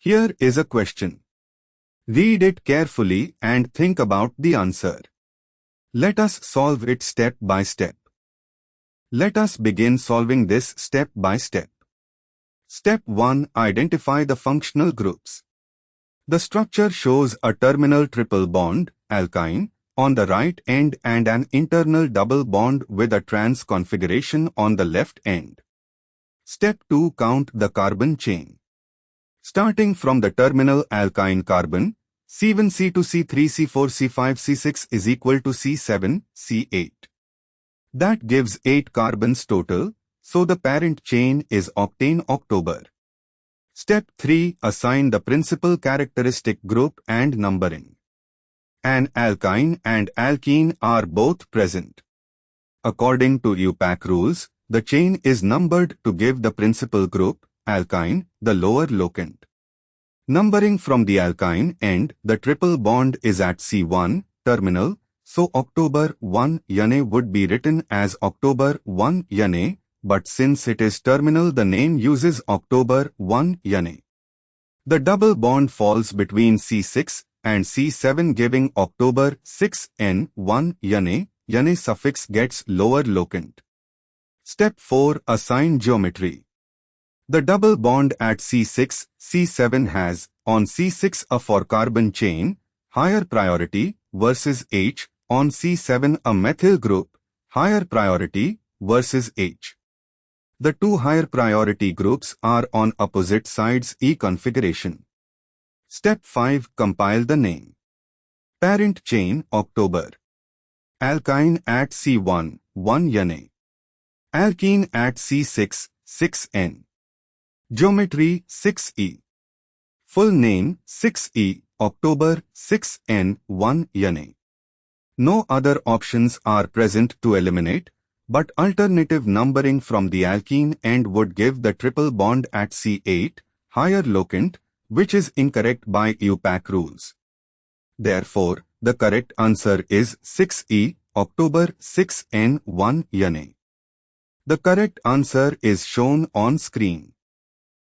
Here is a question. Read it carefully and think about the answer. Let us solve it step by step. Let us begin solving this step by step. Step 1. Identify the functional groups. The structure shows a terminal triple bond, alkyne, on the right end and an internal double bond with a trans configuration on the left end. Step 2. Count the carbon chain. Starting from the terminal alkyne carbon, C1, C2, C3, C4, C5, C6 is equal to C7, C8. That gives 8 carbons total, so the parent chain is octane-october. Step 3. Assign the principal characteristic group and numbering. An alkyne and alkene are both present. According to IUPAC rules, the chain is numbered to give the principal group, alkyne, the lower locant. Numbering from the alkyne end, the triple bond is at C1, terminal, so October 1 Yane would be written as October 1 Yane, but since it is terminal the name uses October 1 Yane. The double bond falls between C6 and C7 giving October 6 N1 Yane, Yane suffix gets lower locant. Step 4. Assign geometry. The double bond at C6, C7 has, on C6 a 4-carbon chain, higher priority, versus H, on C7 a methyl group, higher priority, versus H. The two higher priority groups are on opposite sides E configuration. Step 5. Compile the name. Parent chain, October. Alkyne at C1, 1 Yane. Alkene at C6, 6N. Geometry, 6E. Full name, 6E, October, 6N, 1 Yane. No other options are present to eliminate, but alternative numbering from the alkene end would give the triple bond at C8, higher locant, which is incorrect by IUPAC rules. Therefore, the correct answer is 6E, October, 6N, 1 Yane. The correct answer is shown on screen.